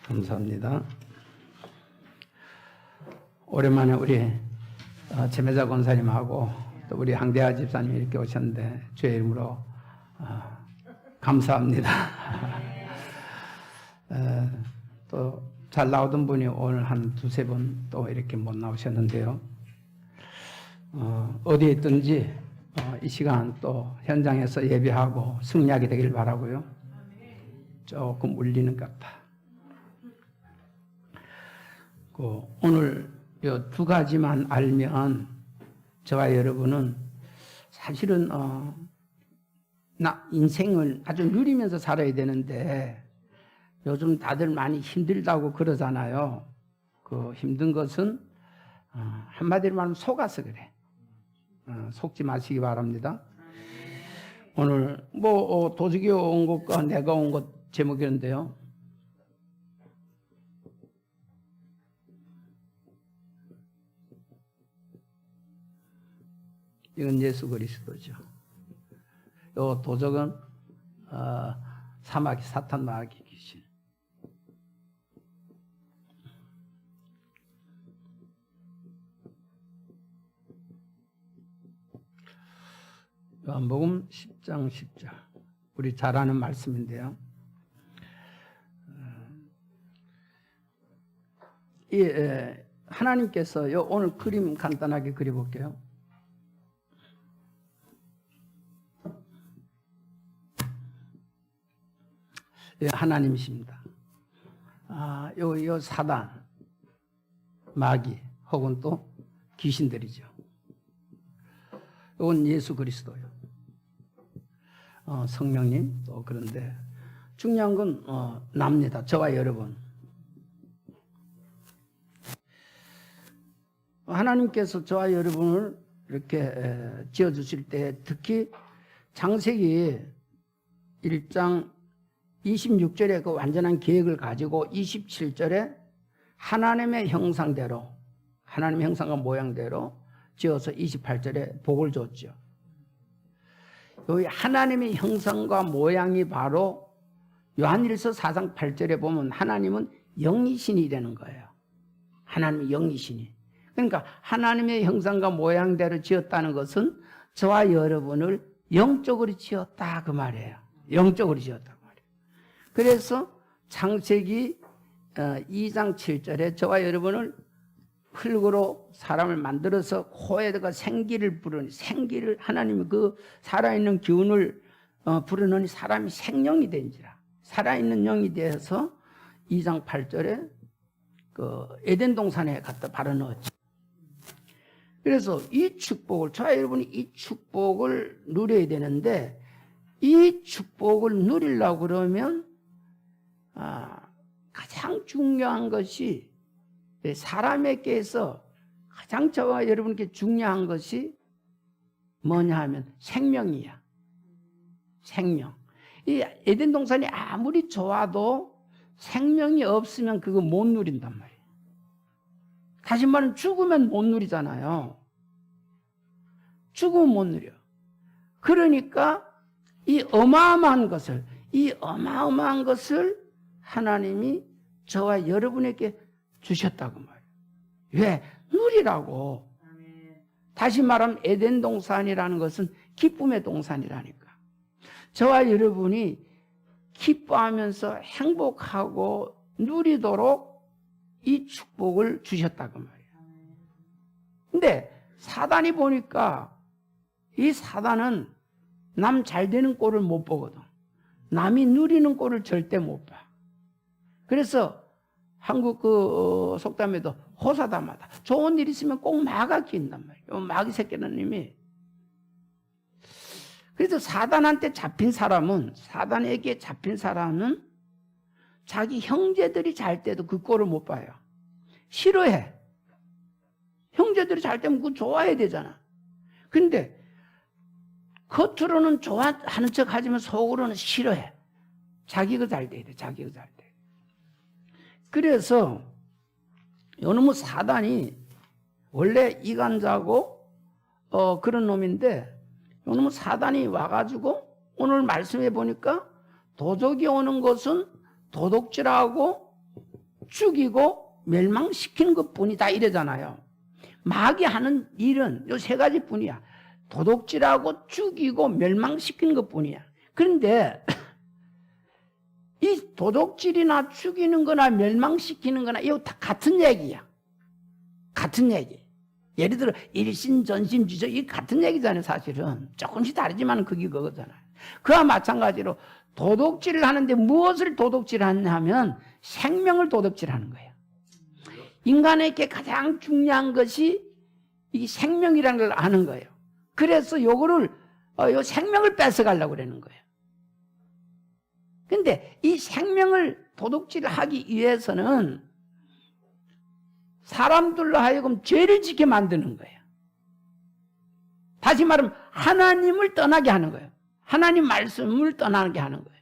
감사합니다. 오랜만에 우리 최매자 권사님하고 또 우리 항대하 집사님이 이렇게 오셨는데 주의 이름으로 감사합니다. 또 잘 나오던 분이 오늘 한 두세 번 또 이렇게 못 나오셨는데요. 어디에 있든지 이 시간 또 현장에서 예배하고 승리하게 되길 바라고요. 조금 울리는 것 같아. 오늘 이 두 가지만 알면 저와 여러분은 사실은 인생을 아주 누리면서 살아야 되는데 요즘 다들 많이 힘들다고 그러잖아요. 그 힘든 것은 한마디로 말하면 속아서 그래. 속지 마시기 바랍니다. 오늘 도둑이 온 것과 내가 온 것 제목이었는데요. 이건 예수 그리스도죠. 요 도적은 사마귀, 사탄 마귀 귀신. 요한복음 10장 10절. 우리 잘 아는 말씀인데요. 하나님께서 오늘 그림 간단하게 그려볼게요. 하나님이십니다. 요 사단, 마귀 혹은 또 귀신들이죠. 이건 예수 그리스도요. 성령님 또 그런데 중요한 건 납니다. 저와 여러분. 하나님께서 저와 여러분을 이렇게 지어주실 때 특히 창세기 1장 26절에 그 완전한 계획을 가지고 27절에 하나님의 형상대로, 하나님의 형상과 모양대로 지어서 28절에 복을 줬죠. 여기 하나님의 형상과 모양이 바로 요한일서 4장 8절에 보면 하나님은 영이신이라는 거예요. 하나님의 영이신이. 그러니까 하나님의 형상과 모양대로 지었다는 것은 저와 여러분을 영적으로 지었다 그 말이에요. 영적으로 지었다. 그래서 창세기 2장 7절에 저와 여러분을 흙으로 사람을 만들어서 코에다가 생기를 부르니 생기를 하나님이 그 살아있는 기운을 부르느니 사람이 생명이 된지라 살아있는 영이 되어서 2장 8절에 그 에덴 동산에 갖다 발아 넣었죠. 그래서 이 축복을 저와 여러분이 이 축복을 누려야 되는데 이 축복을 누리려고 그러면 가장 중요한 것이 사람에게서 가장 저와 여러분께 중요한 것이 뭐냐 하면 생명이야. 생명. 이 에덴 동산이 아무리 좋아도 생명이 없으면 그거 못 누린단 말이에요. 다시 말하면 죽으면 못 누리잖아요. 죽으면 못 누려. 그러니까 이 어마어마한 것을 하나님이 저와 여러분에게 주셨다고 말이에요. 왜? 누리라고. 다시 말하면 에덴 동산이라는 것은 기쁨의 동산이라니까. 저와 여러분이 기뻐하면서 행복하고 누리도록 이 축복을 주셨다고 말이에요. 근데 사단이 보니까 이 사단은 남 잘 되는 꼴을 못 보거든. 남이 누리는 꼴을 절대 못 봐. 그래서 한국 그 속담에도 호사다마다 좋은 일 있으면 꼭 마가 끼인단 말이에요. 마귀 새끼는 님이. 그래서 사단에게 잡힌 사람은 자기 형제들이 잘 때도 그 꼴을 못 봐요. 싫어해. 형제들이 잘 때면 그거 좋아해야 되잖아. 근데 겉으로는 좋아하는 척 하지만 속으로는 싫어해. 자기가 잘 돼야 돼. 자기가 잘 돼. 그래서 요놈의 사단이 원래 이간자고 그런 놈인데 요놈의 사단이 와가지고 오늘 말씀해 보니까 도적이 오는 것은 도둑질하고 죽이고 멸망시키는 것뿐이다 이러잖아요. 마귀 하는 일은 요 세 가지뿐이야. 도둑질하고 죽이고 멸망시키는 것뿐이야. 그런데 이 도둑질이나 죽이는 거나 멸망시키는 거나 이거 다 같은 얘기야. 같은 얘기. 예를 들어 일심 전심 지적 이 같은 얘기잖아요. 사실은 조금씩 다르지만 그게 그거잖아요. 그와 마찬가지로 도둑질을 하는데 무엇을 도둑질하냐면 생명을 도둑질하는 거예요. 인간에게 가장 중요한 것이 이 생명이라는 걸 아는 거예요. 그래서 요거를 요 생명을 뺏어가려고 그러는 거예요. 근데 이 생명을 도둑질하기 위해서는 사람들로 하여금 죄를 짓게 만드는 거예요. 다시 말하면 하나님을 떠나게 하는 거예요. 하나님 말씀을 떠나게 하는 거예요.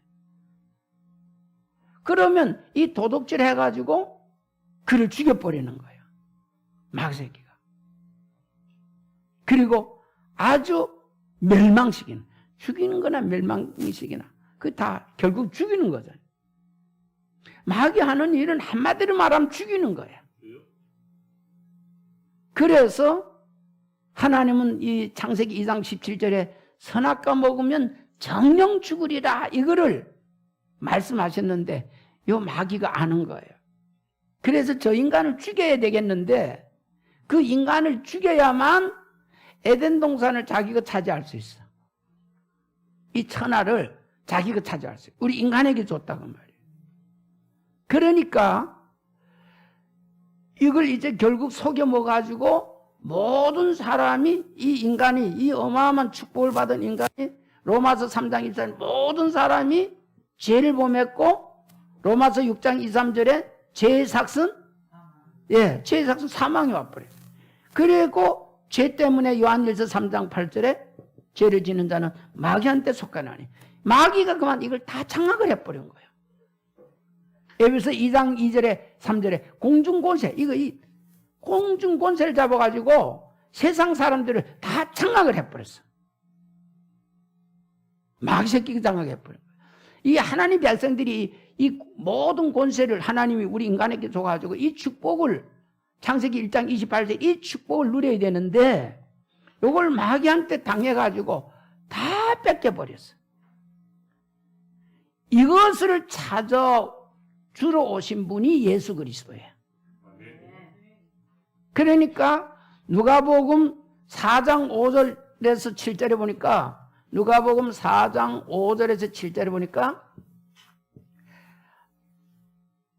그러면 이 도둑질 해가지고 그를 죽여버리는 거예요. 마귀새끼가. 그리고 아주 멸망시키는, 죽이는 거나 멸망시키나 그 다 결국 죽이는 거잖아요. 마귀 하는 일은 한마디로 말하면 죽이는 거예요. 그래서 하나님은 이 창세기 2장 17절에 선악과 먹으면 정령 죽으리라 이거를 말씀하셨는데 요 마귀가 아는 거예요. 그래서 저 인간을 죽여야 되겠는데 그 인간을 죽여야만 에덴 동산을 자기가 차지할 수 있어. 이 천하를 자기가 차지할 수 있어. 우리 인간에게 줬다고 말이에요. 그러니까 이걸 이제 결국 속여 먹어가지고 모든 사람이 이 인간이 이 어마어마한 축복을 받은 인간이 로마서 3장 1절 모든 사람이 죄를 범했고 로마서 6장 2, 3절에 죄의 삭은 죄의 삭은 사망이 와버려요. 그리고 죄 때문에 요한일서 3장 8절에 죄를 지는 자는 마귀한테 속하나니 마귀가 그만 이걸 다 장악을 해버린 거예요. 에베소 2장 2절에 3절에 공중권세 이 공중권세를 잡아가지고 세상 사람들을 다 장악을 해버렸어. 마귀 새끼가 장악해버린 거예요. 이 하나님 백성들이 이 모든 권세를 하나님이 우리 인간에게 줘가지고 이 축복을 창세기 1장 28절 이 축복을 누려야 되는데 이걸 마귀한테 당해가지고 다 뺏겨버렸어. 이것을 찾아 주러 오신 분이 예수 그리스도예요. 그러니까 누가복음 4장 5절에서 7절에 보니까 누가복음 4장 5절에서 7절에 보니까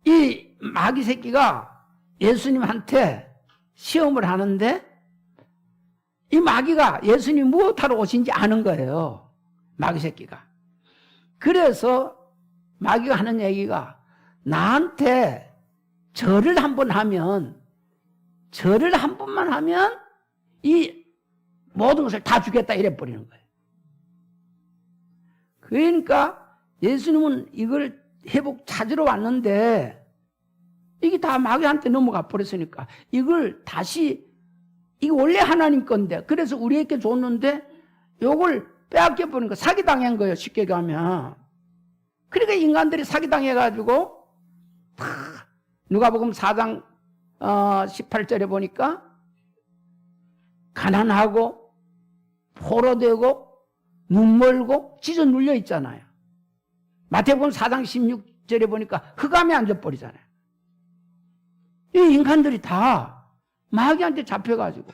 이 마귀 새끼가 예수님한테 시험을 하는데 이 마귀가 예수님 무엇하러 오신지 아는 거예요. 마귀 새끼가. 그래서 마귀가 하는 얘기가 나한테 절을 한 번 하면 절을 한 번만 하면 이 모든 것을 다 주겠다 이래 버리는 거예요. 그러니까 예수님은 이걸 회복 찾으러 왔는데 이게 다 마귀한테 넘어가 버렸으니까 이걸 다시 이거 원래 하나님 건데 그래서 우리에게 줬는데 이걸 빼앗겨 버리는 거 사기당한 거예요. 쉽게 가면. 그러니까 인간들이 사기당해가지고 다 누가복음 4장 18절에 보니까 가난하고 포로되고 눈멀고 찢어 눌려 있잖아요. 마태복음 4장 16절에 보니까 흑암에 앉아버리잖아요. 이 인간들이 다 마귀한테 잡혀가지고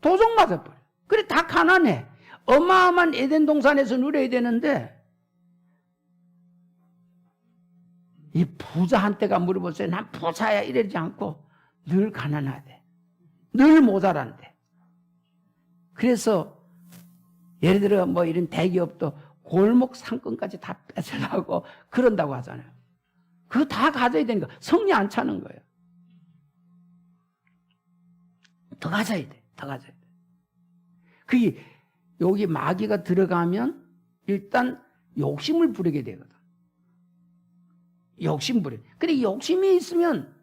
도둑 맞아버려. 그래 다 가난해. 어마어마한 에덴 동산에서 누려야 되는데 이 부자한테가 물어보세요. 난 부자야 이러지 않고 늘 가난하대. 늘 모자란대. 그래서 예를 들어 뭐 이런 대기업도 골목 상권까지 다 뺏으려고 그런다고 하잖아요. 그거 다 가져야 되니까 성리 안 차는 거예요. 더 가져야 돼. 더 가져야 돼. 그게 여기 마귀가 들어가면 일단 욕심을 부리게 되거든. 욕심 부려. 근데 욕심이 있으면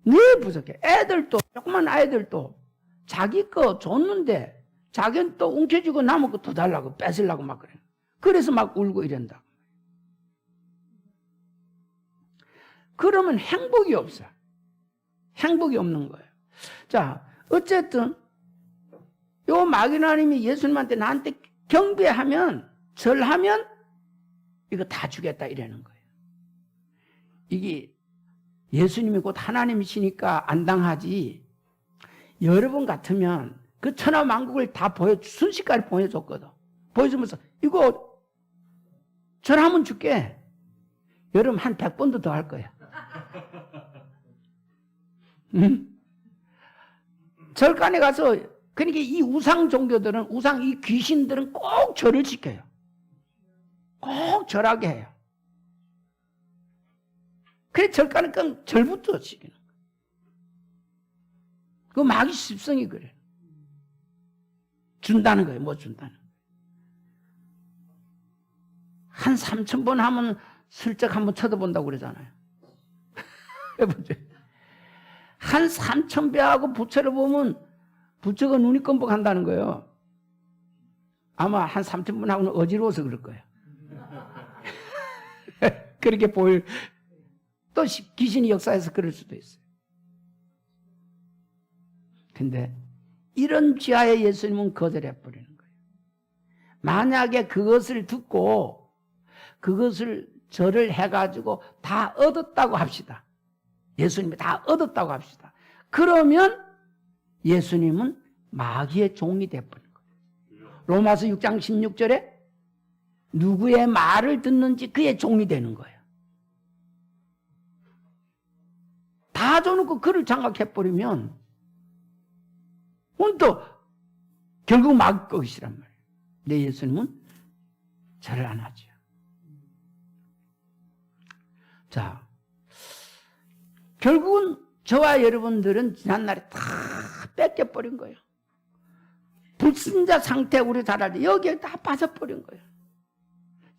늘 부족해. 애들도 조그만 아이들도 자기 거 줬는데 자기는 또 움켜쥐고 남은 거 더 달라고 뺏으려고 막 그래. 그래서 막 울고 이런다. 그러면 행복이 없어. 행복이 없는 거예요. 자, 어쨌든 요 마귀나님이 예수님한테 나한테 경배하면, 절하면 이거 다 주겠다 이러는 거예요. 이게 예수님이 곧 하나님이시니까 안 당하지, 여러분 같으면 그 천하만국을 다 순식간에 보여줬거든. 보여주면서 이거 절하면 줄게. 여러분 한 100번도 더 할 거야. 응? 절간에 가서, 그러니까 이 우상 종교들은, 우상 이 귀신들은 꼭 절을 지켜요. 꼭 절하게 해요. 그래 절간에 꼭 절부터 지키는 거예요. 그 마귀 습성이 그래. 준다는 거예요. 뭐 준다는 거예요. 한 3,000번 하면 슬쩍 한번 쳐다본다고 그러잖아요. 해보죠. 한 3,000배하고 부처를 보면 부처가 눈이 껌뻑한다는 거예요. 아마 한 3,000번 하고는 어지러워서 그럴 거예요. 그렇게 보일, 또 귀신이 역사해서 그럴 수도 있어요. 근데 이런 지하에 예수님은 거절해버리는 거예요. 만약에 그것을 듣고 그것을 절을 해가지고 다 얻었다고 합시다. 예수님이 다 얻었다고 합시다. 그러면 예수님은 마귀의 종이 되어버린 거예요. 로마서 6장 16절에 누구의 말을 듣는지 그의 종이 되는 거예요. 다 줘놓고 그를 장악해버리면 또 결국 마귀 것이란 말이에요. 근데 예수님은 절을 안 하죠. 자, 결국은 저와 여러분들은 지난날에 다 뺏겨버린 거예요. 불신자 상태 우리 잘 알죠. 여기에 다 빠져버린 거예요.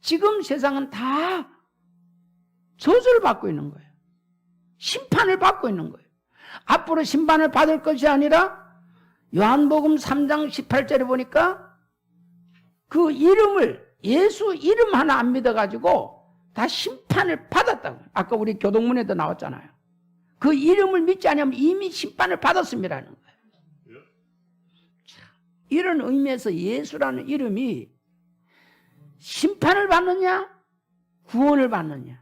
지금 세상은 다 저주를 받고 있는 거예요. 심판을 받고 있는 거예요. 앞으로 심판을 받을 것이 아니라 요한복음 3장 18절에 보니까 그 이름을, 예수 이름 하나 안 믿어가지고 다 심판을 받았다고. 아까 우리 교동문에도 나왔잖아요. 그 이름을 믿지 않으면 이미 심판을 받았음이라는 거예요. 이런 의미에서 예수라는 이름이 심판을 받느냐 구원을 받느냐.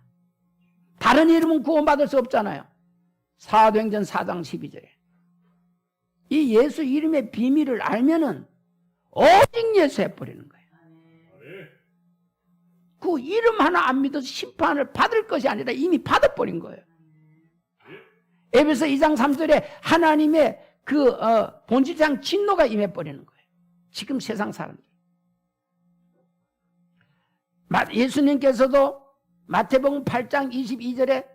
다른 이름은 구원받을 수 없잖아요. 사도행전 4장 12절에 이 예수 이름의 비밀을 알면은 오직 예수 해버리는 거예요. 그 이름 하나 안 믿어서 심판을 받을 것이 아니라 이미 받아버린 거예요. 에베소 2장 3절에 하나님의 그 본질상 진노가 임해버리는 거예요. 지금 세상 사람들. 예수님께서도 마태복음 8장 22절에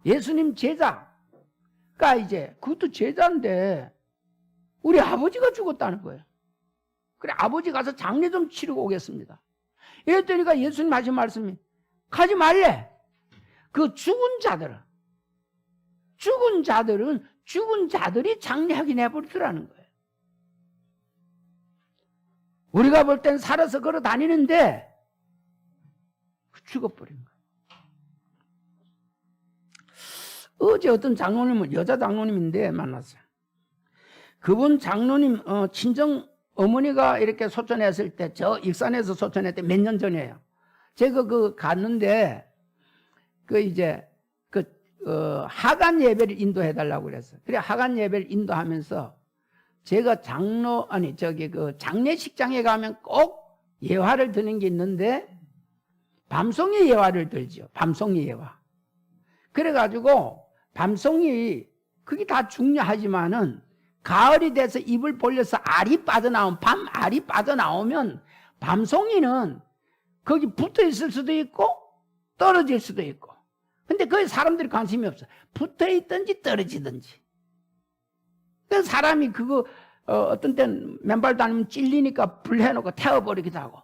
예수님 제자가 이제 그것도 제자인데 우리 아버지가 죽었다는 거예요. 그래 아버지 가서 장례 좀 치르고 오겠습니다. 이랬더니까 예수님 하신 말씀이 가지 말래. 그 죽은 자들은 죽은 자들이 장례하게 내버리더라는 거예요. 우리가 볼 땐 살아서 걸어 다니는데 죽어버린 거예요. 어제 어떤 장로님을, 여자 장로님인데 만났어요. 그분 장로님 친정 어머니가 이렇게 소천했을 때, 저 익산에서 소천했을 때 몇 년 전이에요. 제가 갔는데 하간 예배를 인도해 달라고 그랬어요. 그래 하간 예배를 인도하면서 제가 장례식장에 가면 꼭 예화를 드는 게 있는데 밤송이 예화를 들죠. 밤송이 예화. 그래가지고 밤송이 그게 다 중요하지만은 가을이 돼서 잎을 벌려서 알이 빠져나오면 밤알이 빠져나오면 밤송이는 거기 붙어 있을 수도 있고 떨어질 수도 있고. 근데 거기 사람들이 관심이 없어. 붙어 있든지 떨어지든지. 그 사람이 그거 어떤 때는 맨발도 아니면 찔리니까 불 해놓고 태워버리기도 하고.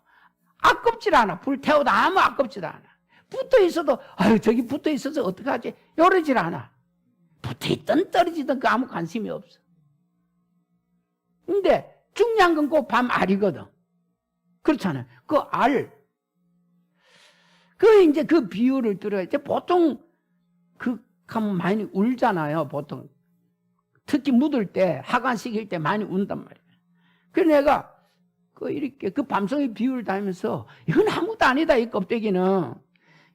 아깝질 않아. 불 태워도 아무 아깝지도 않아. 붙어 있어도 아유 저기 붙어 있어서 어떡하지? 이러질 않아. 붙어 있든 떨어지든 그 아무 관심이 없어. 근데 중요한 건 꼭 밤알이거든. 그렇잖아요. 그 알. 이제 그 비유를 들어야 이제 보통 하면 많이 울잖아요. 보통 특히 묻을 때 하관시킬 때 많이 운단 말이에요. 그래서 내가 이렇게 밤송이 비유를 다니면서 이건 아무것도 아니다. 이 껍데기는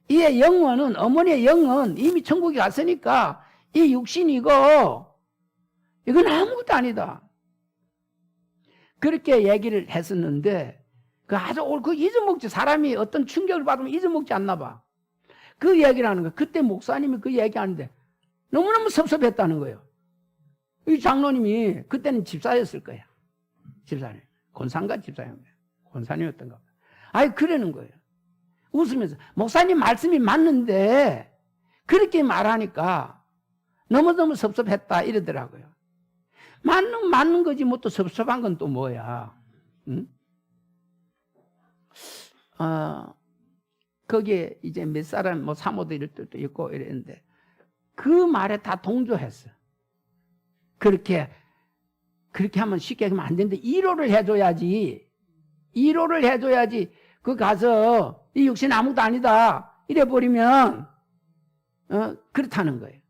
이의 영혼은 어머니의 영은 이미 천국에 갔으니까 이 육신이고 이건 아무것도 아니다. 그렇게 얘기를 했었는데 아주 잊어먹지. 사람이 어떤 충격을 받으면 잊어먹지 않나 봐. 그 얘기를 하는 거야. 그때 목사님이 그 얘기하는데 너무너무 섭섭했다는 거예요. 이 장로님이 그때는 집사였을 거야. 집사님. 권상가 집사님. 권사님이었던가 봐. 아니 그러는 거예요. 웃으면서 목사님 말씀이 맞는데 그렇게 말하니까 너무너무 섭섭했다 이러더라고요. 맞는 거지 뭐 또 섭섭한 건 또 뭐야. 응? 거기에 이제 몇 사람 뭐 사모도 이럴 때도 있고 이랬는데 그 말에 다 동조했어. 그렇게 하면 쉽게 하면 안 되는데 위로를 해줘야지. 위로를 해줘야지. 가서 이 육신 아무것도 아니다 이래 버리면 그렇다는 거예요.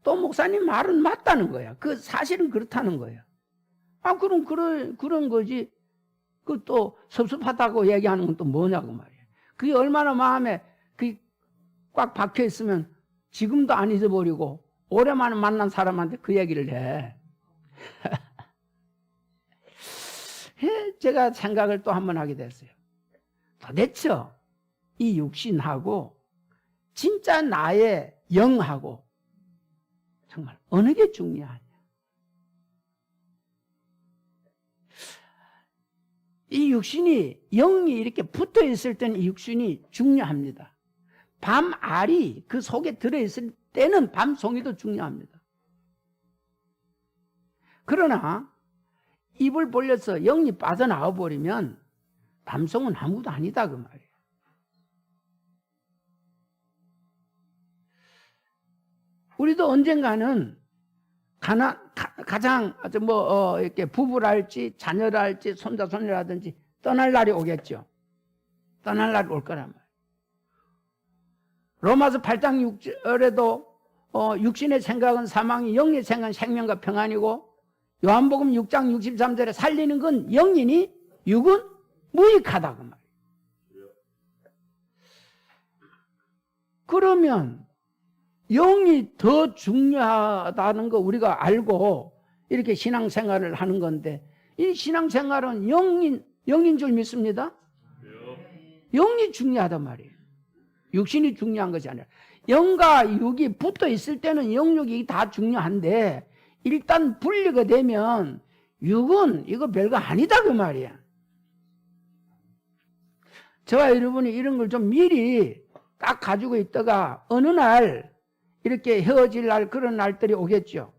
또 목사님 말은 맞다는 거야. 사실은 그렇다는 거예요. 그럼 그런 거지. 또 섭섭하다고 얘기하는 건 또 뭐냐고 말이에요. 그게 얼마나 마음에 꽉 박혀 있으면 지금도 안 잊어버리고 오랜만에 만난 사람한테 그 얘기를 해. 제가 생각을 또 한 번 하게 됐어요. 도대체 이 육신하고 진짜 나의 영하고 정말 어느 게 중요하냐. 이 육신이 영이 이렇게 붙어 있을 때는 이 육신이 중요합니다. 밤알이 그 속에 들어있을 때는 밤송이도 중요합니다. 그러나 입을 벌려서 영이 빠져나와 버리면 밤송은 아무도 아니다 그 말이에요. 우리도 언젠가는 가장 이렇게 부부랄지 자녀랄지 손자 손녀라든지 떠날 날이 오겠죠. 떠날 날이 올 거란 말이에요. 로마서 8장 6절에도 육신의 생각은 사망이 영의 생각은 생명과 평안이고 요한복음 6장 63절에 살리는 건 영이니 육은 무익하다 그 말이에요. 그러면 영이 더 중요하다는 거 우리가 알고 이렇게 신앙생활을 하는 건데 이 신앙생활은 영인 줄 믿습니다. 영이 중요하단 말이에요. 육신이 중요한 것이 아니라 영과 육이 붙어 있을 때는 영육이 다 중요한데 일단 분리가 되면 육은 이거 별거 아니다 그 말이야. 저와 여러분이 이런 걸 좀 미리 딱 가지고 있다가 어느 날 이렇게 헤어질 날 그런 날들이 오겠죠.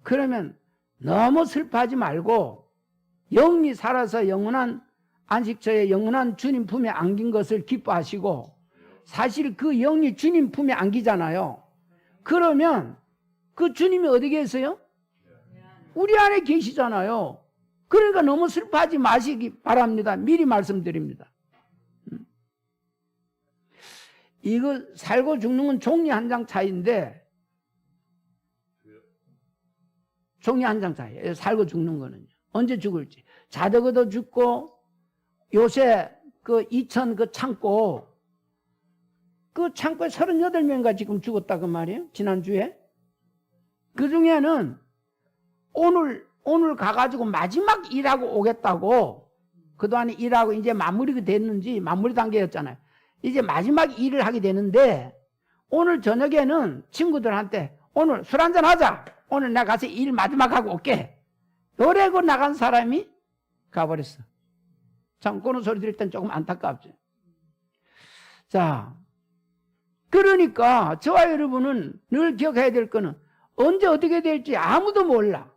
그러면 너무 슬퍼하지 말고 영이 살아서 영원한 안식처에 영원한 주님 품에 안긴 것을 기뻐하시고 사실 그 영이 주님 품에 안기잖아요. 그러면 그 주님이 어디 계세요? 우리 안에 계시잖아요. 그러니까 너무 슬퍼하지 마시기 바랍니다. 미리 말씀드립니다. 이거 살고 죽는 건 종이 한 장 차이인데 종이 한 장 차이예요. 살고 죽는 거는요. 언제 죽을지. 자덕어도 죽고 요새 이천 창고 그 창고에 38명인가 지금 죽었다 그 말이에요. 지난주에. 그 중에는 오늘 가가지고 마지막 일하고 오겠다고 그동안 일하고 이제 마무리가 됐는지 마무리 단계였잖아요. 이제 마지막 일을 하게 되는데 오늘 저녁에는 친구들한테 오늘 술 한잔 하자. 오늘 내가 가서 일 마지막 하고 올게. 노래고 나간 사람이 가버렸어. 참 그런 소리 들을 땐 조금 안타깝죠. 자, 그러니까 저와 여러분은 늘 기억해야 될 거는 언제 어떻게 될지 아무도 몰라.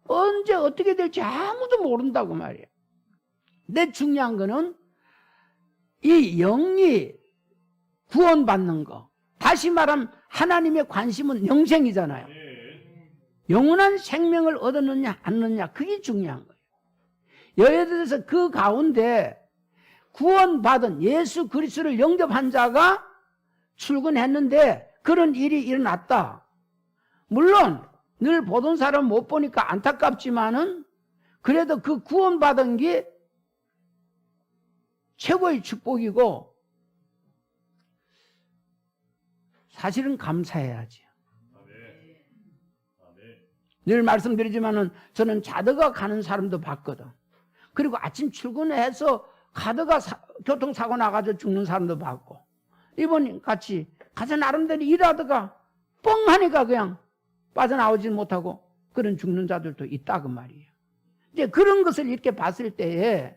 언제 어떻게 될지 아무도 모른다고 말이에요. 근데 중요한 거는 이 영이 구원받는 거. 다시 말하면 하나님의 관심은 영생이잖아요. 영원한 생명을 얻었느냐 안 얻느냐 그게 중요한 거예요. 예를 들어서 그 가운데 구원받은 예수 그리스도를 영접한 자가 출근했는데 그런 일이 일어났다. 물론 늘 보던 사람 못 보니까 안타깝지만은 그래도 그 구원받은 게 최고의 축복이고 사실은 감사해야지. 늘 말씀드리지만은 저는 자다가 가는 사람도 봤거든. 그리고 아침 출근해서 가다가 교통사고 나가지고 죽는 사람도 봤고, 이번 같이 가서 나름대로 일하다가 뻥 하니까 그냥 빠져나오지 못하고 그런 죽는 자들도 있다 그 말이에요. 이제 그런 것을 이렇게 봤을 때에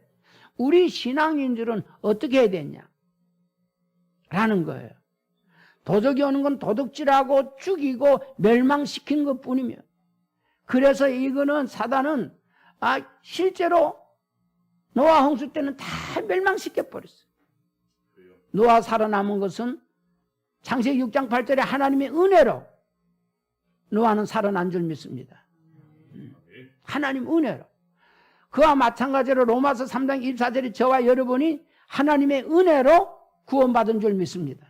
우리 신앙인들은 어떻게 해야 되냐 라는 거예요. 도적이 오는 건 도둑질하고 죽이고 멸망시키는 것 뿐이며, 그래서 이거는 사단은 실제로 노아 홍수 때는 다 멸망시켜버렸어요. 노아 살아남은 것은 창세기 6장 8절에 하나님의 은혜로 노아는 살아난 줄 믿습니다. 하나님 은혜로. 그와 마찬가지로 로마서 3장 24절에 저와 여러분이 하나님의 은혜로 구원받은 줄 믿습니다.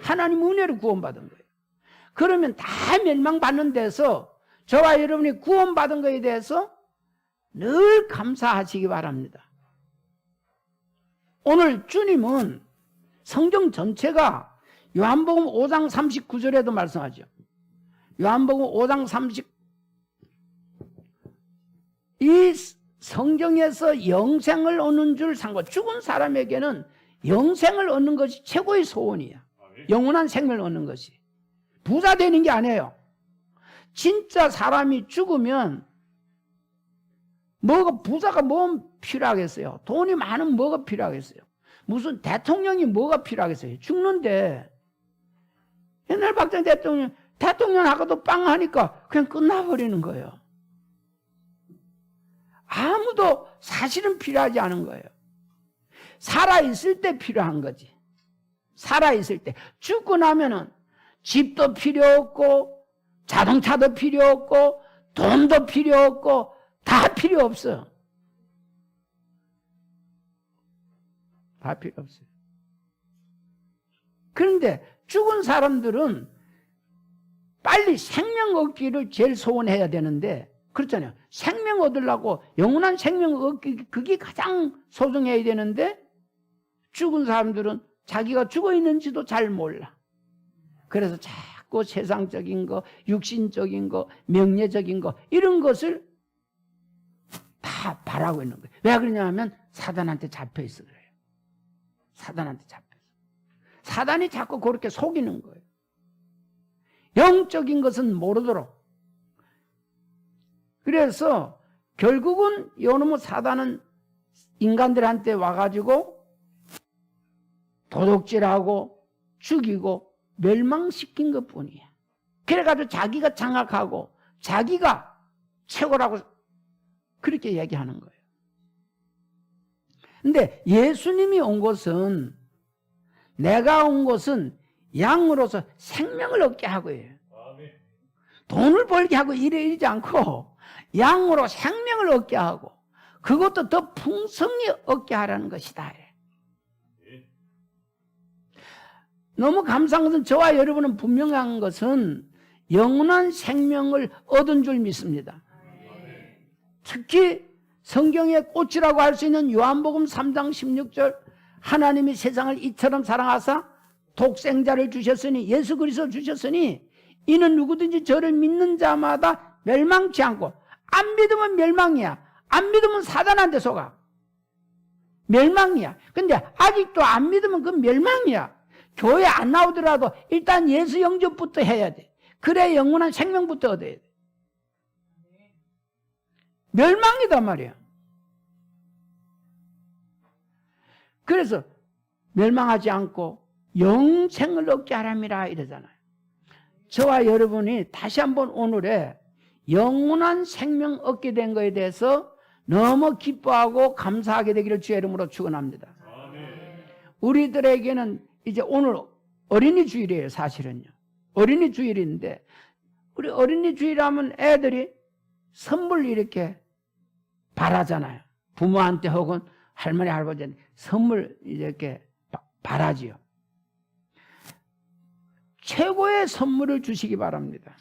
하나님 은혜로 구원받은 거예요. 그러면 다 멸망받는 데서 저와 여러분이 구원받은 것에 대해서 늘 감사하시기 바랍니다. 오늘 주님은 성경 전체가 요한복음 5장 39절에도 말씀하죠. 요한복음 5장 이 성경에서 영생을 얻는 줄 상고, 죽은 사람에게는 영생을 얻는 것이 최고의 소원이야. 영원한 생명을 얻는 것이. 부자 되는 게 아니에요. 진짜 사람이 죽으면 부자가 뭐 필요하겠어요? 돈이 많으면 뭐가 필요하겠어요? 무슨 대통령이 뭐가 필요하겠어요? 죽는데 옛날 박정희 대통령하고도 빵 하니까 그냥 끝나버리는 거예요. 아무도 사실은 필요하지 않은 거예요. 살아있을 때 필요한 거지. 살아있을 때. 죽고 나면은 집도 필요 없고 자동차도 필요 없고 돈도 필요 없고 다 필요 없어요. 다 필요 없어요. 그런데 죽은 사람들은 빨리 생명 얻기를 제일 소원해야 되는데, 그렇잖아요. 생명 얻으려고 영원한 생명 얻기, 그게 가장 소중해야 되는데 죽은 사람들은 자기가 죽어 있는지도 잘 몰라. 그래서 자꾸 세상적인 거, 육신적인 거, 명예적인 거, 이런 것을 다 바라고 있는 거예요. 왜 그러냐면 사단한테 잡혀있어 그래요. 사단한테 잡혀있어. 사단이 자꾸 그렇게 속이는 거예요. 영적인 것은 모르도록. 그래서 결국은 요놈의 사단은 인간들한테 와가지고 도둑질하고 죽이고 멸망시킨 것뿐이야. 그래가지고 자기가 장악하고 자기가 최고라고 그렇게 얘기하는 거예요. 근데 예수님이 온 것은, 내가 온 것은 양으로서 생명을 얻게 하고예요. 돈을 벌게 하고 이러지 않고 양으로 생명을 얻게 하고 그것도 더 풍성히 얻게 하라는 것이다. 너무 감사한 것은 저와 여러분은 분명한 것은 영원한 생명을 얻은 줄 믿습니다. 특히 성경의 꽃이라고 할 수 있는 요한복음 3장 16절, 하나님이 세상을 이처럼 사랑하사 독생자를 주셨으니, 예수 그리스도 주셨으니 이는 누구든지 저를 믿는 자마다 멸망치 않고, 안 믿으면 멸망이야. 안 믿으면 사단한테 속아. 멸망이야. 근데 아직도 안 믿으면 그건 멸망이야. 교회 안 나오더라도 일단 예수 영접부터 해야 돼. 그래 영원한 생명부터 얻어야 돼. 멸망이단 말이야. 그래서 멸망하지 않고 영생을 얻게 하람이라 이러잖아요. 저와 여러분이 다시 한번 오늘에 영원한 생명 얻게 된 것에 대해서 너무 기뻐하고 감사하게 되기를 주의 이름으로 축원합니다. 우리들에게는 이제 오늘 어린이 주일이에요. 사실은요. 어린이 주일인데, 우리 어린이 주일하면 애들이 선물 이렇게 바라잖아요. 부모한테 혹은 할머니, 할아버지는 선물 이렇게 바라지요. 최고의 선물을 주시기 바랍니다.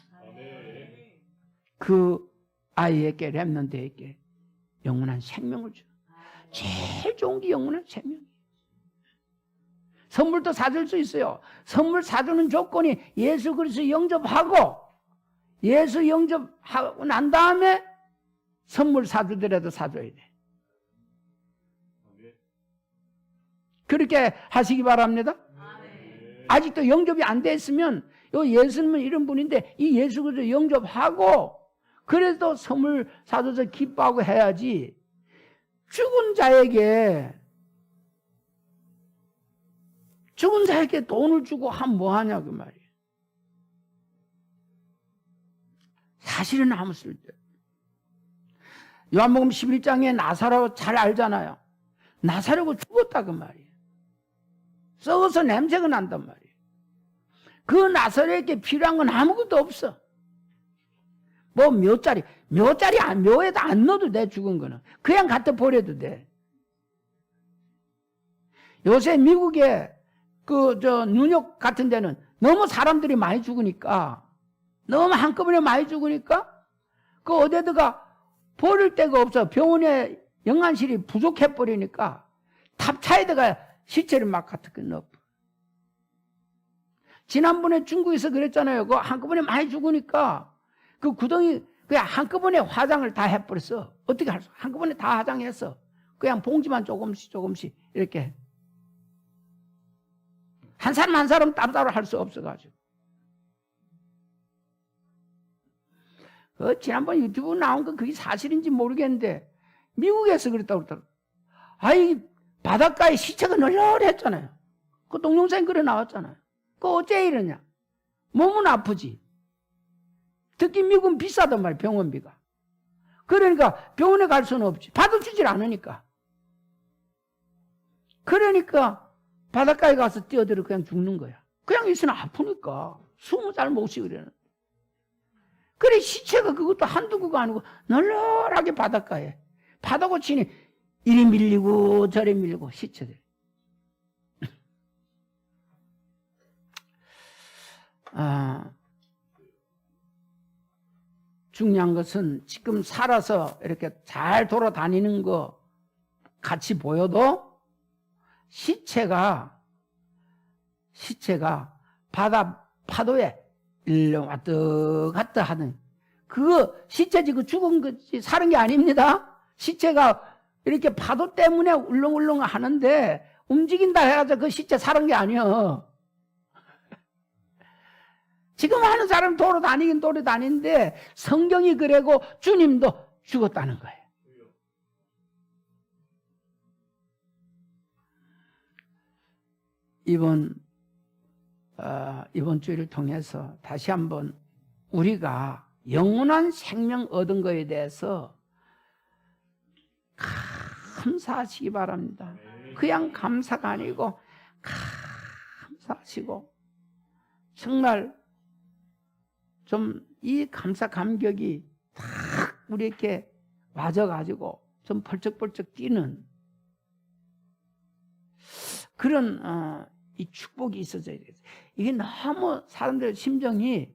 그 아이에게, 렘넌트에게 영원한 생명을 줘. 제일 좋은 게 영원한 생명이에요. 선물도 사줄 수 있어요. 선물 사주는 조건이 예수 그리스도 영접하고, 예수 영접하고 난 다음에 선물 사주더라도 사줘야 돼. 그렇게 하시기 바랍니다. 아직도 영접이 안 됐으면, 요 예수님은 이런 분인데 이 예수 그리스도 영접하고 그래도 선물 사줘서 기뻐하고 해야지. 죽은 자에게 돈을 주고 하면 뭐하냐 그 말이에요. 사실은 아무 쓸데. 요한복음 11장에 나사로 잘 알잖아요. 나사로가 죽었다 그 말이에요. 썩어서 냄새가 난단 말이에요. 그 나사로에게 필요한 건 아무것도 없어. 뭐 묘자리 묘에다 안 넣어도 돼. 죽은 거는 그냥 갖다 버려도 돼. 요새 미국에 뉴욕 같은 데는 너무 사람들이 많이 죽으니까, 너무 한꺼번에 많이 죽으니까 그 어디다가 버릴 데가 없어. 병원에 영안실이 부족해 버리니까 탑차에다가 시체를 막 갖다 넣어. 지난번에 중국에서 그랬잖아요. 그 한꺼번에 많이 죽으니까 그 구덩이 그냥 한꺼번에 화장을 다 해버렸어. 어떻게 할 수? 한꺼번에 다 화장했어. 그냥 봉지만 조금씩 이렇게. 한 사람 한 사람 따로따로 할 수 없어가지고. 지난번 유튜브 나온 거 그게 사실인지 모르겠는데 미국에서 그랬다고 그러더라고요. 아이 바닷가에 시체가 널널했잖아요. 그 동영상에 그래 나왔잖아요. 그 어째 이러냐. 몸은 아프지. 특히 미국은 비싸단 말이에요. 병원비가. 그러니까 병원에 갈 수는 없지. 받아주질 않으니까. 그러니까 바닷가에 가서 뛰어들어 그냥 죽는 거야. 그냥 있으면 아프니까. 숨을 잘 못 쉬고 그래 시체가 그것도 한두 구가 아니고 널널하게 바닷가에. 바다 고치니 이리 밀리고 저리 밀리고 시체들. 중요한 것은 지금 살아서 이렇게 잘 돌아다니는 거 같이 보여도 시체가 바다 파도에 일로 왔다 갔다 하는 그거 시체지 그 죽은 거지 사는 게 아닙니다. 시체가 이렇게 파도 때문에 울렁울렁 하는데 움직인다 해가지고 그 시체 사는 게 아니야. 지금 하는 사람 돌아다니긴 돌아다니는데 성경이 그래고 주님도 죽었다는 거예요. 이번 주일을 통해서 다시 한번 우리가 영원한 생명 얻은 것에 대해서 감사하시기 바랍니다. 그냥 감사가 아니고 감사하시고 정말 좀 이 감사 감격이 딱 우리에게 와져가지고 좀 벌쩍벌쩍 뛰는 그런 이 축복이 있어져야 되겠어요. 이게 너무 사람들 심정이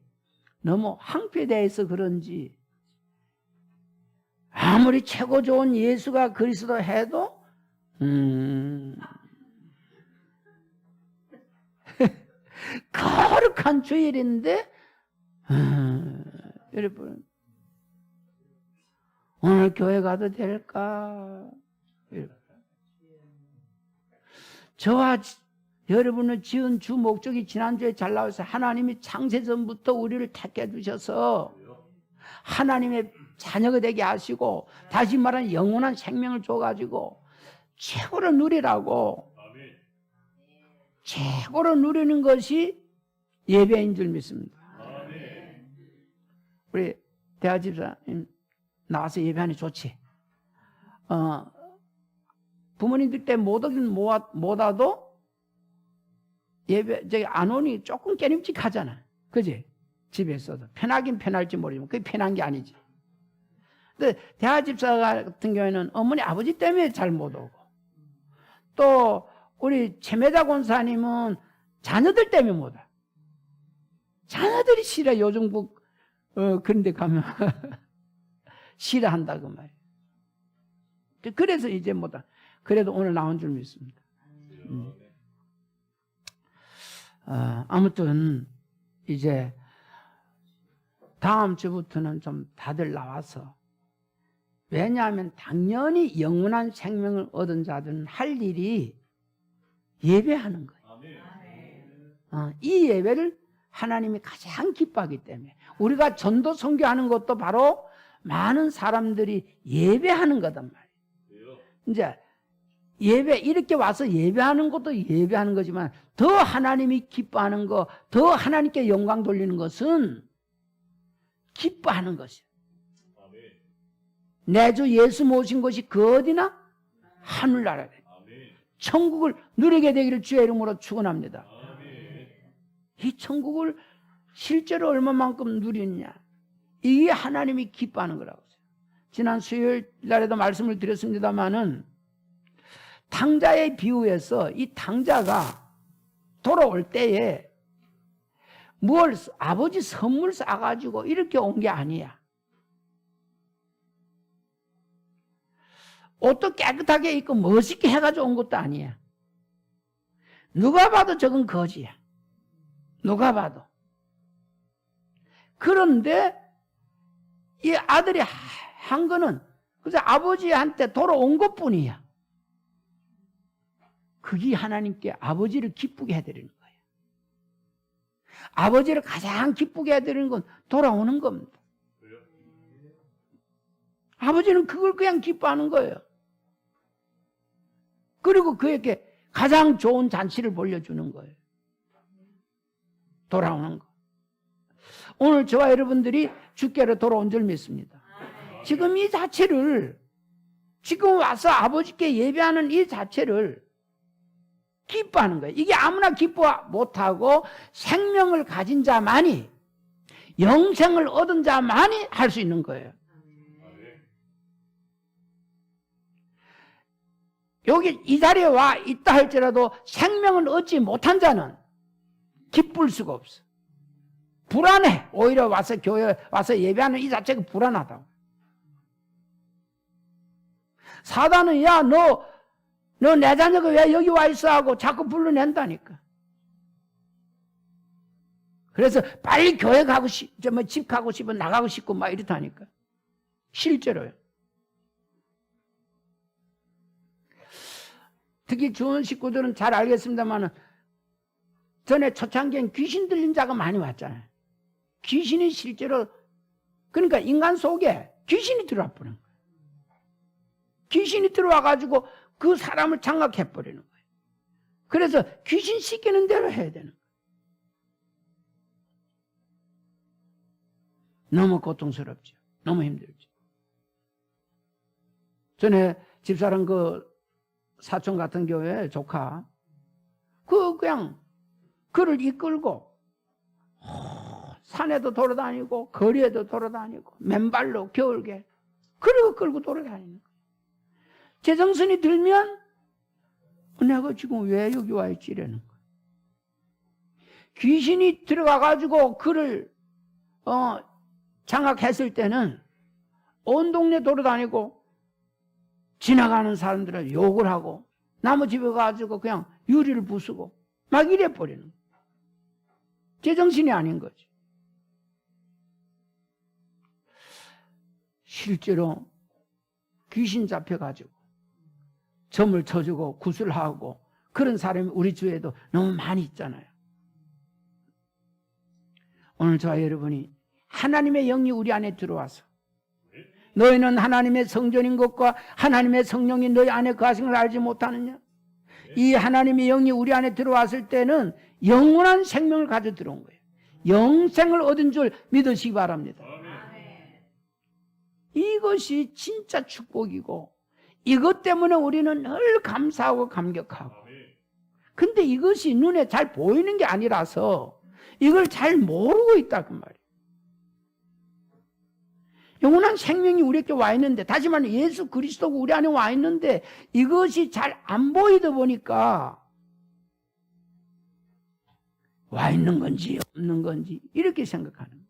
너무 황폐되어 있어 그런지 아무리 최고 좋은 예수가 그리스도 해도 거룩한 주일인데 여러분 오늘 교회 가도 될까? 저와 여러분을 지은 주 목적이 지난주에 잘 나와서 하나님이 창세전부터 우리를 택해 주셔서 하나님의 자녀가 되게 하시고 다시 말하면 영원한 생명을 줘가지고 최고로 누리라고 최고로 누리는 것이 예배인 줄 믿습니다. 우리 대하집사님 나와서 예배하니 좋지. 부모님들 때 못 오긴 못 와도 예배 저기 안 오니 조금 깨림직하잖아. 그지? 집에서도 편하긴 편할지 모르지만 그게 편한 게 아니지. 근데 대하집사 같은 경우에는 어머니 아버지 때문에 잘 못 오고 또 우리 최매자 권사님은 자녀들 때문에 못 와. 자녀들이 싫어. 요즘 그런 데 가면 싫어한다 그 말이에요. 그래서 이제 못 와. 그래도 오늘 나온 줄 믿습니다. 아무튼 이제 다음 주부터는 좀 다들 나와서, 왜냐하면 당연히 영원한 생명을 얻은 자들은 할 일이 예배하는 거예요. 이 예배를 하나님이 가장 기뻐하기 때문에 우리가 전도 선교하는 것도 바로 많은 사람들이 예배하는 거단 말이에요. 이제 예배, 이렇게 와서 예배하는 것도 예배하는 거지만 더 하나님이 기뻐하는 거, 더 하나님께 영광 돌리는 것은 기뻐하는 것이에요. 내 주 예수 모신 것이 그 어디나 하늘나라에 천국을 누리게 되기를 주의 이름으로 축원합니다. 이 천국을 실제로 얼마만큼 누리느냐, 이게 하나님이 기뻐하는 거라고. 지난 수요일 날에도 말씀을 드렸습니다마는 탕자의 비유에서 이 탕자가 돌아올 때에 뭘 아버지 선물 싸가지고 이렇게 온 게 아니야. 옷도 깨끗하게 입고 멋있게 해가지고 온 것도 아니야. 누가 봐도 저건 거지야. 누가 봐도. 그런데 이 아들이 한 거는 그래서 아버지한테 돌아온 것뿐이야. 그게 하나님께 아버지를 기쁘게 해드리는 거예요. 아버지를 가장 기쁘게 해드리는 건 돌아오는 겁니다. 아버지는 그걸 그냥 기뻐하는 거예요. 그리고 그에게 가장 좋은 잔치를 벌려주는 거예요. 돌아오는 거. 오늘 저와 여러분들이 주께로 돌아온 줄 믿습니다. 지금 이 자체를, 지금 와서 아버지께 예배하는 이 자체를 기뻐하는 거예요. 이게 아무나 기뻐 못하고 생명을 가진 자만이, 영생을 얻은 자만이 할 수 있는 거예요. 여기 이 자리에 와 있다 할지라도 생명을 얻지 못한 자는 기쁠 수가 없어. 불안해. 오히려 와서 교회 와서 예배하는 이 자체가 불안하다고. 사단은 야, 너 내 자녀가 왜 여기 와 있어 하고 자꾸 불러낸다니까. 그래서 빨리 교회 가고 집 가고 싶어, 나가고 싶고 막 이렇다니까. 실제로요. 특히 좋은 식구들은 잘 알겠습니다만 전에 초창기엔 귀신 들린 자가 많이 왔잖아요. 귀신이 실제로, 그러니까 인간 속에 귀신이 들어와 버린 거예요. 귀신이 들어와가지고 그 사람을 장악해버리는 거예요. 그래서 귀신 시키는 대로 해야 되는 거예요. 너무 고통스럽죠. 너무 힘들죠. 전에 집사람 사촌 같은 교회 조카, 그냥 그를 이끌고 산에도 돌아다니고 거리에도 돌아다니고 맨발로 겨울게 그리고 끌고 돌아다니는 거예요. 제정신이 들면 내가 지금 왜 여기 와 있지 이러는 거예요. 귀신이 들어가가지고 그를 장악했을 때는 온 동네 돌아다니고 지나가는 사람들은 욕을 하고 나무 집에 가지고 그냥 유리를 부수고 막 이래 버리는 거예요. 제정신이 아닌 거지. 실제로 귀신 잡혀가지고 점을 쳐주고 구슬하고 그런 사람이 우리 주위에도 너무 많이 있잖아요. 오늘 저와 여러분이 하나님의 영이 우리 안에 들어와서 너희는 하나님의 성전인 것과 하나님의 성령이 너희 안에 거하신 걸 알지 못하느냐? 이 하나님의 영이 우리 안에 들어왔을 때는 영원한 생명을 가져 들어온 거예요. 영생을 얻은 줄 믿으시기 바랍니다. 이것이 진짜 축복이고 이것 때문에 우리는 늘 감사하고 감격하고, 근데 이것이 눈에 잘 보이는 게 아니라서 이걸 잘 모르고 있다 그 말이에요. 영원한 생명이 우리에게 와 있는데, 다시 말하면 예수 그리스도가 우리 안에 와 있는데 이것이 잘 안 보이다 보니까 와 있는 건지 없는 건지 이렇게 생각하는 거예요.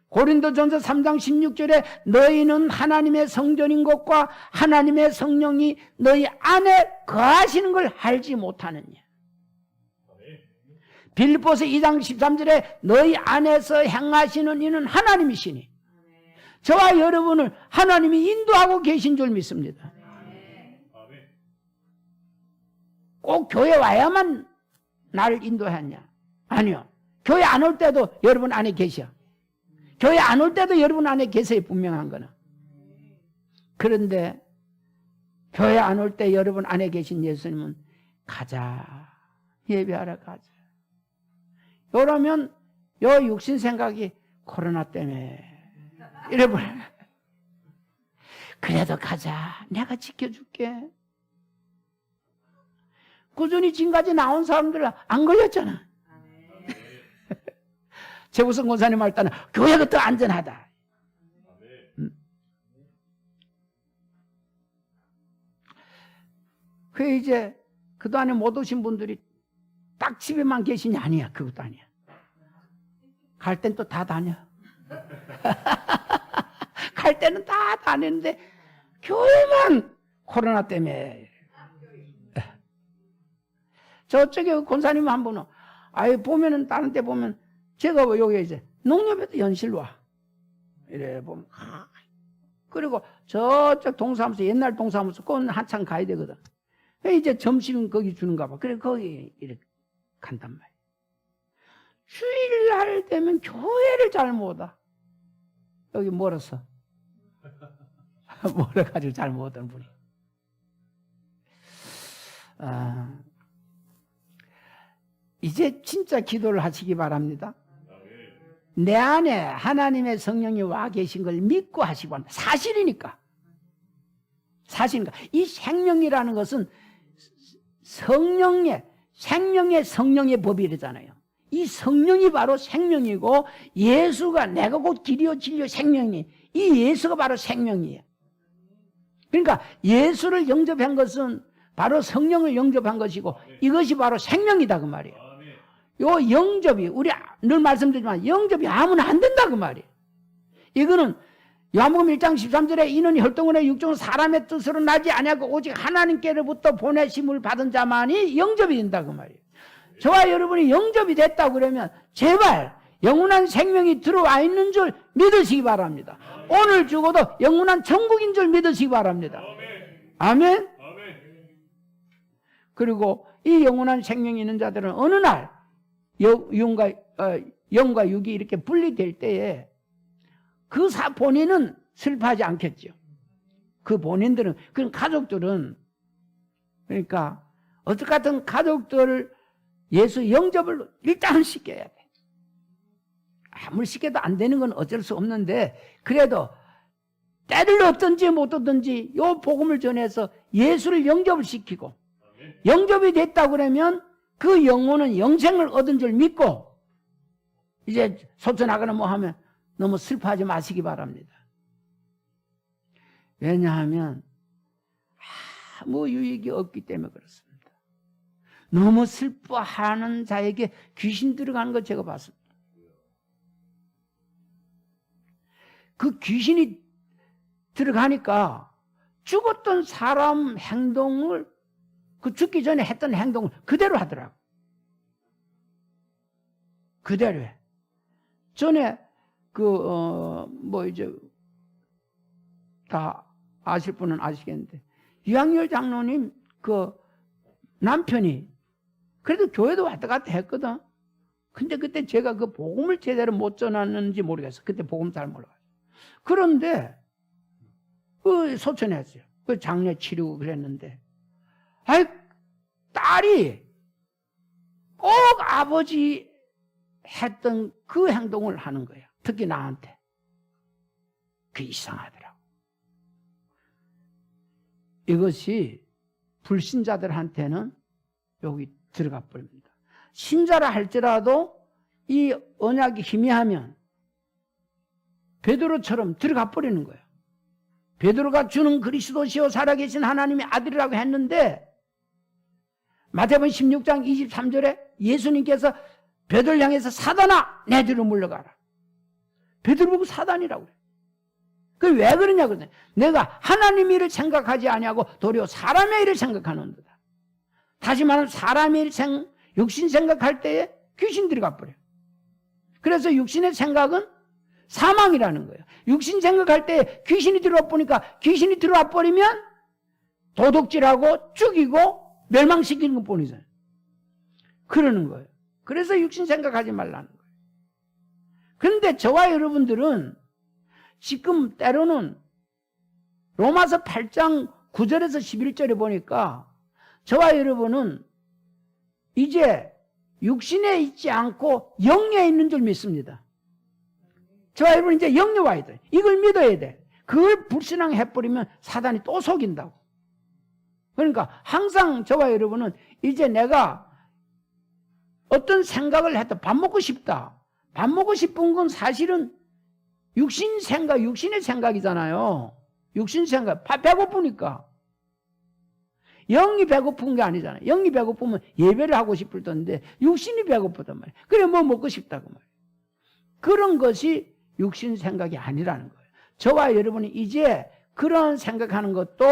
고린도전서 3장 16절에 너희는 하나님의 성전인 것과 하나님의 성령이 너희 안에 거하시는 걸 알지 못하느냐. 빌립보서 2장 13절에 너희 안에서 행하시는 이는 하나님이시니 저와 여러분을 하나님이 인도하고 계신 줄 믿습니다. 꼭 교회 와야만 나를 인도했냐? 아니요. 교회 안 올 때도 여러분 안에 계셔. 교회 안 올 때도 여러분 안에 계세요. 분명한 거는. 그런데 교회 안 올 때 여러분 안에 계신 예수님은 가자. 예배하러 가자. 이러면 요 육신 생각이 코로나 때문에 이래버려. 그래도 가자. 내가 지켜줄게. 꾸준히 지금까지 나온 사람들은 안 걸렸잖아. 최우선 권사님 할 때는 교회가 더 안전하다. 그 이제 그동안에 못 오신 분들이 딱 집에만 계시냐? 아니야. 그것도 아니야. 갈 땐 또 다 다녀. 갈 때는 다 다니는데 교회만 코로나 때문에. 저쪽에 권사님 한 분은 아예 보면은 다른 데 보면 제가 여기 이제 농협에도 연실 와. 이래 보면 그리고 저쪽 동사무소 옛날 동사무소 그건 한참 가야 되거든. 이제 점심 거기 주는가 봐. 그래 거기 이렇게 간단 말이야. 주일날 되면 교회를 잘 못 와. 여기 멀었어. 멀어가지고 잘 못 오던 분이. 이제 진짜 기도를 하시기 바랍니다. 내 안에 하나님의 성령이 와 계신 걸 믿고 하시기 바랍니다. 사실이니까. 사실이니까. 이 생명이라는 것은 성령의, 생명의 성령의 법이라잖아요. 이 성령이 바로 생명이고 예수가 내가 곧 길이요 진리요 생명이 이 예수가 바로 생명이에요. 그러니까 예수를 영접한 것은 바로 성령을 영접한 것이고 이것이 바로 생명이다 그 말이에요. 요 영접이 우리 늘 말씀드리지만 영접이 아무나 안 된다 그 말이에요. 이거는 요한복음 1장 13절에 이는 혈통원의 육종은 사람의 뜻으로 나지 아니하고 오직 하나님께로부터 보내심을 받은 자만이 영접이 된다 그 말이에요. 저와 여러분이 영접이 됐다고 그러면 제발 영원한 생명이 들어와 있는 줄 믿으시기 바랍니다. 오늘 죽어도 영원한 천국인 줄 믿으시기 바랍니다. 아멘. 그리고 이 영원한 생명이 있는 자들은 어느 날 영과 육이 이렇게 분리될 때에 그 본인은 슬퍼하지 않겠죠. 그 본인들은, 그 가족들은, 그러니까 어떻게든 가족들을 예수 영접을 일단 시켜야 돼. 아무리 시켜도 안 되는 건 어쩔 수 없는데 그래도 때를 얻든지 못 얻든지 요 복음을 전해서 예수를 영접을 시키고 영접이 됐다고 그러면 그 영혼은 영생을 얻은 줄 믿고 이제 소천하거나 뭐 하면 너무 슬퍼하지 마시기 바랍니다. 왜냐하면 아무 유익이 없기 때문에 그렇습니다. 너무 슬퍼하는 자에게 귀신 들어가는 거 제가 봤습니다. 그 귀신이 들어가니까 죽었던 사람 행동을 그 죽기 전에 했던 행동을 그대로 하더라고. 그대로 해. 전에 뭐 이제 다 아실 분은 아시겠는데 유학열 장로님 그 남편이 그래도 교회도 왔다 갔다 했거든. 근데 그때 제가 그 복음을 제대로 못 전했는지 모르겠어. 그때 복음 잘 몰라요. 그런데 그 소천했어요. 그 장례 치르고 그랬는데 아이 딸이 꼭 아버지 했던 그 행동을 하는 거야. 특히 나한테. 그게 이상하더라고. 이것이 불신자들한테는 여기 들어가 버립니다. 신자라 할지라도 이 언약이 희미하면 베드로처럼 들어가 버리는 거예요. 베드로가 주는 그리스도시요 살아계신 하나님의 아들이라고 했는데 마태복음 16장 23절에 예수님께서 베드로를 향해서 사단아 내 뒤로 물러가라. 베드로 보고 사단이라고 그래요. 그 왜 그러냐고 그러냐. 내가 하나님의 일을 생각하지 아니하고 도리어 사람의 일을 생각하는도다. 다시 말하면 사람의 일 육신 생각할 때에 귀신들이 가버려요. 그래서 육신의 생각은 사망이라는 거예요. 육신 생각할 때 귀신이 들어와 보니까 귀신이 들어와 버리면 도둑질하고 죽이고 멸망시키는 것 뿐이잖아요. 그러는 거예요. 그래서 육신 생각하지 말라는 거예요. 그런데 저와 여러분들은 지금 때로는 로마서 8장 9절에서 11절에 보니까 저와 여러분은 이제 육신에 있지 않고 영에 있는 줄 믿습니다. 저와 여러분 이제 영에 와야 돼. 이걸 믿어야 돼. 그걸 불신앙해버리면 사단이 또 속인다고. 그러니까 항상 저와 여러분은 이제 내가 어떤 생각을 해도 밥 먹고 싶다. 밥 먹고 싶은 건 사실은 육신 생각, 육신의 생각이잖아요. 육신 생각, 배고프니까. 영이 배고픈 게 아니잖아요. 영이 배고프면 예배를 하고 싶을 텐데 육신이 배고프단 말이에요. 그래 뭐 먹고 싶다고 말이에요. 그런 것이 육신 생각이 아니라는 거예요. 저와 여러분이 이제 그런 생각하는 것도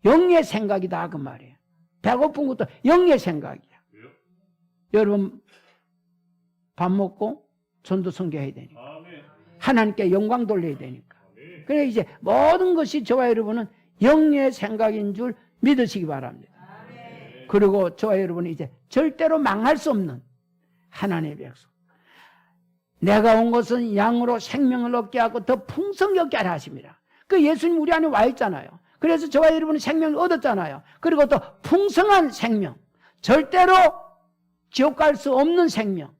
영의 생각이다 그 말이에요. 배고픈 것도 영의 생각이야. 여러분 밥 먹고 전도 선교해야 되니까. 하나님께 영광 돌려야 되니까. 그래 이제 모든 것이 저와 여러분은 영의 생각인 줄 믿으시기 바랍니다. 그리고 저와 여러분이 이제 절대로 망할 수 없는 하나님의 백성. 내가 온 것은 양으로 생명을 얻게 하고 더 풍성히 얻게 하라 하십니다. 그 예수님 우리 안에 와 있잖아요. 그래서 저와 여러분은 생명을 얻었잖아요. 그리고 또 풍성한 생명, 절대로 지옥 갈 수 없는 생명,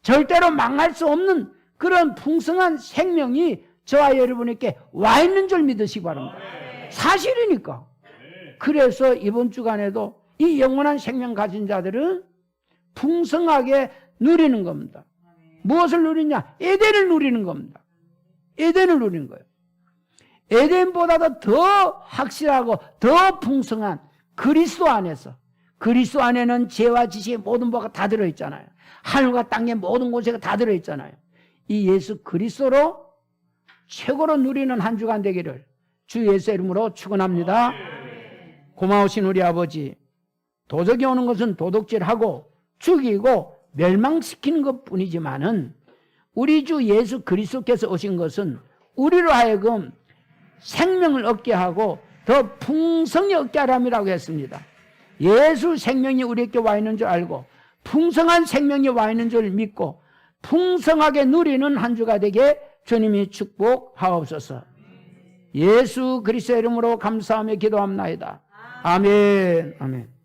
절대로 망할 수 없는 그런 풍성한 생명이 저와 여러분에게 와 있는 줄 믿으시기 바랍니다. 사실이니까. 그래서 이번 주간에도 이 영원한 생명 가진 자들은 풍성하게 누리는 겁니다. 무엇을 누리냐? 에덴을 누리는 겁니다. 에덴을 누리는 거예요. 에덴보다도 더 확실하고 더 풍성한 그리스도 안에서, 그리스도 안에는 죄와 지식의 모든 바가 다 들어있잖아요. 하늘과 땅의 모든 곳에 다 들어있잖아요. 이 예수 그리스도로 최고로 누리는 한 주간 되기를 주 예수 이름으로 축원합니다. 고마우신 우리 아버지, 도적이 오는 것은 도둑질하고 죽이고 멸망시키는 것뿐이지만은 우리 주 예수 그리스도께서 오신 것은 우리로 하여금 생명을 얻게 하고 더 풍성히 얻게 하람이라고 했습니다. 예수 생명이 우리에게 와 있는 줄 알고 풍성한 생명이 와 있는 줄 믿고 풍성하게 누리는 한 주가 되게 주님이 축복하옵소서. 예수 그리스도의 이름으로 감사하며 기도합나이다. 아멘. 아멘.